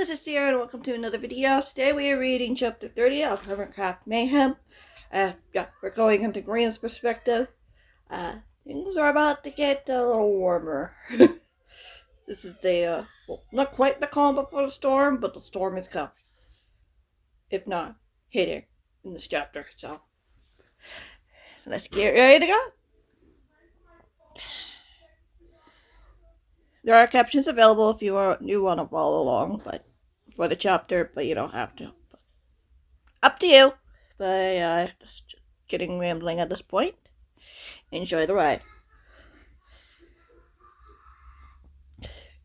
guys, it's here and welcome to another video. Today we are reading chapter 30 of Hermitcraft Mayhem. We're going into Grian's perspective. Things are about to get a little warmer. This is the, not quite the calm before the storm, but the storm is coming. If not, hitting in this chapter, so let's get ready to go. There are captions available if you want to follow along, but for the chapter, but you don't have to. But up to you. But just getting rambling at this point. Enjoy the ride.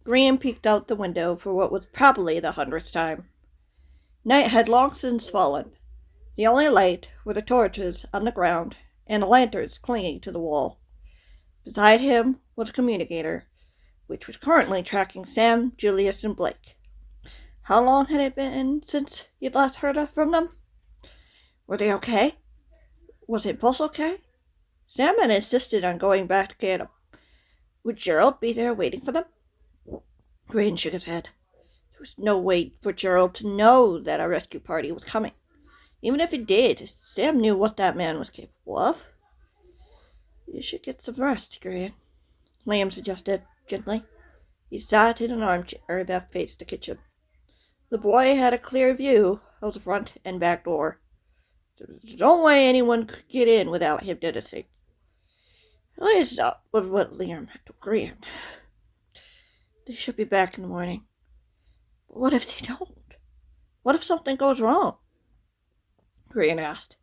Grian peeked out the window for what was probably the 100th time. Night had long since fallen. The only light were the torches on the ground and the lanterns clinging to the wall. Beside him was a communicator, which was currently tracking Sam, Julius, and Blake. How long had it been since you'd last heard from them? Were they okay? Was Impulse okay? Sam had insisted on going back to get him. Would Gerald be there waiting for them? Grian shook his head. There was no way for Gerald to know that a rescue party was coming. Even if he did, Sam knew what that man was capable of. You should get some rest, Grian, Liam suggested gently. He sat in an armchair that faced the kitchen. The boy had a clear view of the front and back door. There was no way anyone could get in without him noticing. At least that was what Liam had to agree on. They should be back in the morning. But what if they don't? What if something goes wrong? Grian asked,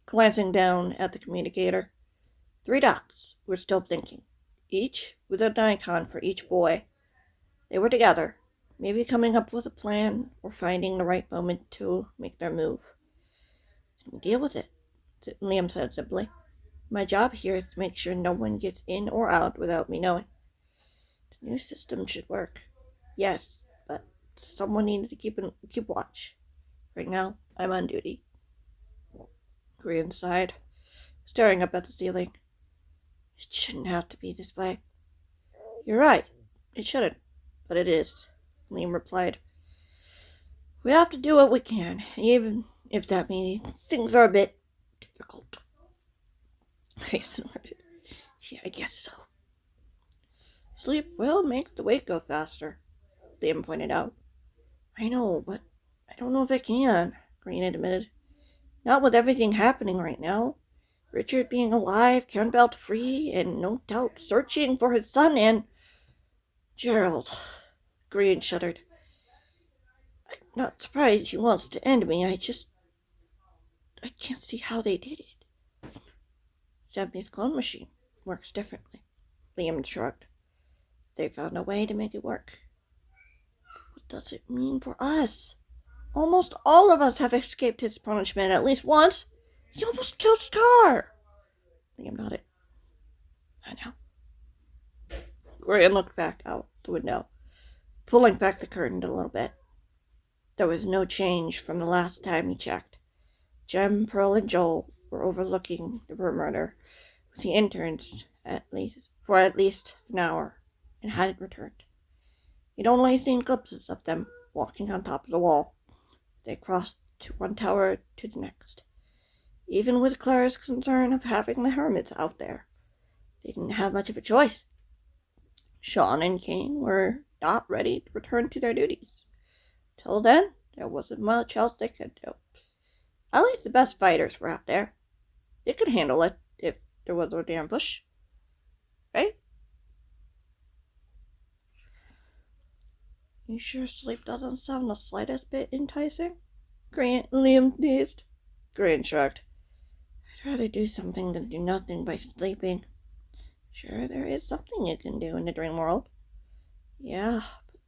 glancing down at the communicator. 3 dots were still blinking, each with an icon for each boy. They were together, maybe coming up with a plan or finding the right moment to make their move. Then we deal with it, Liam said simply. My job here is to make sure no one gets in or out without me knowing. The new system should work. Yes, but someone needs to keep watch. Right now, I'm on duty. Grian sighed, staring up at the ceiling. It shouldn't have to be this way. You're right. It shouldn't. But it is, Liam replied. We have to do what we can, even if that means things are a bit difficult. Yeah, I guess so. Sleep will make the weight go faster, Liam pointed out. I know, but I don't know if I can, Grian admitted. Not with everything happening right now. Richard being alive, Campbell free, and no doubt searching for his son and Gerald. Grian shuddered. I'm not surprised he wants to end me. I can't see how they did it. Sammy's clone machine works differently. Liam shrugged. They found a way to make it work. What does it mean for us? Almost all of us have escaped his punishment at least once. He almost killed Scar. Liam nodded. I know. Grian looked back out the window, pulling back the curtain a little bit. There was no change from the last time he checked. Jem, Pearl, and Joel were overlooking the murder with the interns for at least an hour and hadn't returned. He'd only seen glimpses of them walking on top of the wall. They crossed to one tower to the next. Even with Clara's concern of having the hermits out there, they didn't have much of a choice. Sean and Kane were not ready to return to their duties. Till then, there wasn't much else they could do. At least the best fighters were out there. They could handle it if there was a damn ambush. Right? You sure sleep doesn't sound the slightest bit enticing? Liam teased. Grian shrugged. I'd rather do something than do nothing by sleeping. Sure, there is something you can do in the dream world. Yeah, but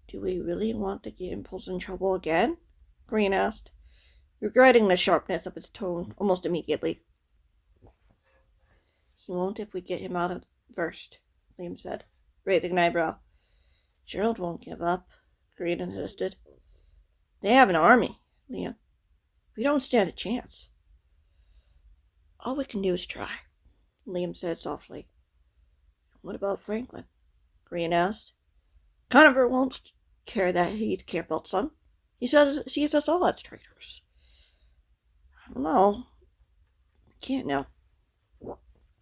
do we really want to get Impulse in trouble again? Grian asked, regretting the sharpness of his tone almost immediately. He won't if we get him out first, Liam said, raising an eyebrow. Gerald won't give up, Grian insisted. They have an army, Liam. We don't stand a chance. All we can do is try, Liam said softly. What about Franklin? Grian asked. Conover won't care that he's Campbell's son. He sees us all as traitors. I don't know. Can't know.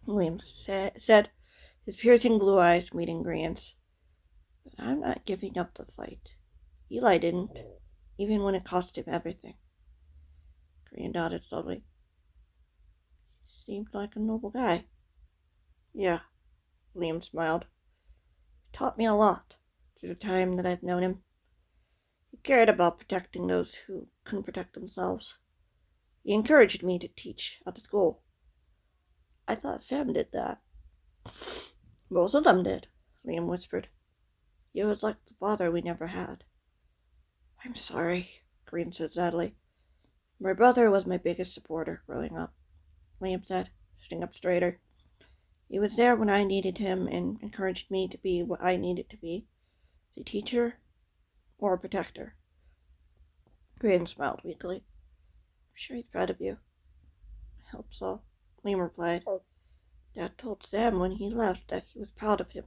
William said, his piercing blue eyes meeting Grian's. But I'm not giving up the fight. Eli didn't, even when it cost him everything. Grian nodded slowly. He seemed like a noble guy. Yeah, Liam smiled. He taught me a lot through the time that I've known him. He cared about protecting those who couldn't protect themselves. He encouraged me to teach at the school. I thought Sam did that. Both of them did, Liam whispered. He was like the father we never had. I'm sorry, Grian said sadly. My brother was my biggest supporter growing up, Liam said, sitting up straighter. He was there when I needed him and encouraged me to be what I needed to be, as a teacher or a protector. Grian smiled weakly. I'm sure he's proud of you. I hope so, Liam replied. Dad told Sam when he left that he was proud of him,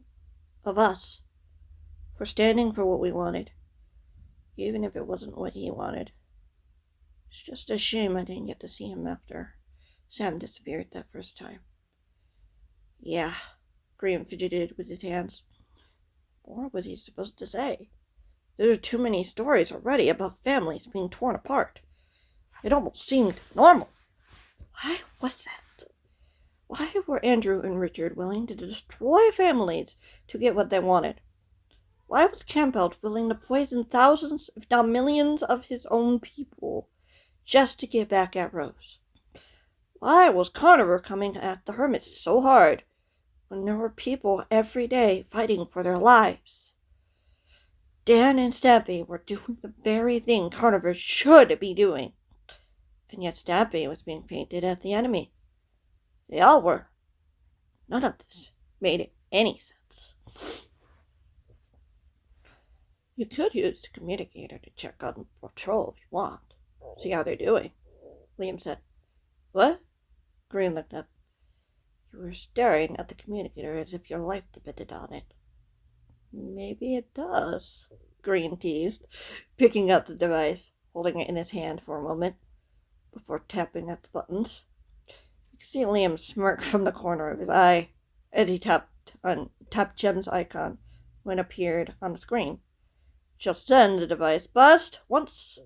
of us, for standing for what we wanted, even if it wasn't what he wanted. It's just a shame I didn't get to see him after Sam disappeared that first time. Yeah, Grian fidgeted with his hands. What was he supposed to say? There are too many stories already about families being torn apart. It almost seemed normal. Why was that? Why were Andrew and Richard willing to destroy families to get what they wanted? Why was Campbell willing to poison thousands, if not millions, of his own people just to get back at Rose? Why was Conover coming at the hermits so hard when there were people every day fighting for their lives? Dan and Stampy were doing the very thing Conover should be doing, and yet Stampy was being painted as the enemy. They all were. None of this made any sense. You could use the communicator to check on the patrol if you want. See how they're doing, Liam said. What? Grian looked up. You were staring at the communicator as if your life depended on it. Maybe it does, Grian teased, picking up the device, holding it in his hand for a moment, before tapping at the buttons. You could see Liam smirk from the corner of his eye as he tapped Jem's icon when it appeared on the screen. Just then the device buzzed once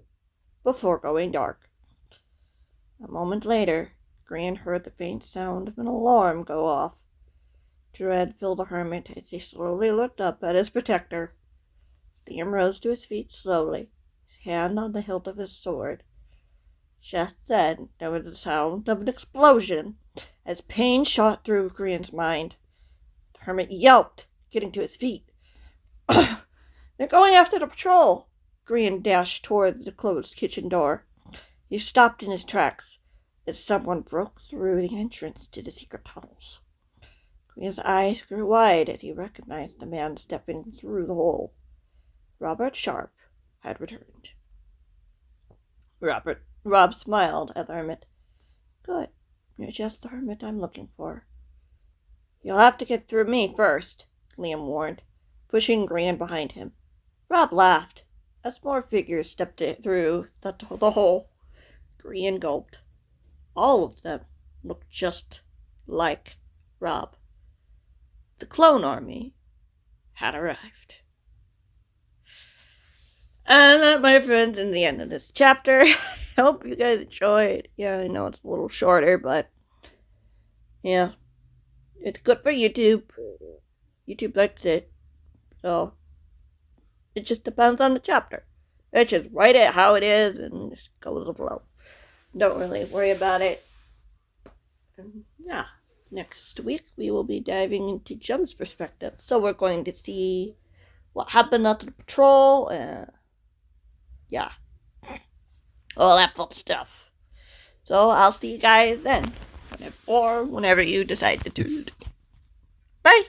before going dark. A moment later, Grian heard the faint sound of an alarm go off. Dread filled the hermit as he slowly looked up at his protector. Liam rose to his feet slowly, his hand on the hilt of his sword. Just then there was the sound of an explosion as pain shot through Grian's mind. The hermit yelped, getting to his feet. They're going after the patrol! Grian dashed toward the closed kitchen door. He stopped in his tracks as someone broke through the entrance to the secret tunnels. Grian's eyes grew wide as he recognized the man stepping through the hole. Robert Sharp had returned. Rob smiled at the hermit. Good. You're just the hermit I'm looking for. You'll have to get through me first, Liam warned, pushing Grian behind him. Rob laughed as more figures stepped through the hole. Grian gulped. All of them looked just like Rob. The clone army had arrived. And that, my friends, is the end of this chapter. I hope you guys enjoyed. Yeah, I know it's a little shorter, but yeah, it's good for YouTube. YouTube likes it. So it just depends on the chapter. It just write it how it is and just go with the flow. Don't really worry about it. And yeah, next week we will be diving into Jem's perspective. So we're going to see what happened after the patrol. Yeah, all that fun stuff. So I'll see you guys then, or whenever you decide to tune in. Bye!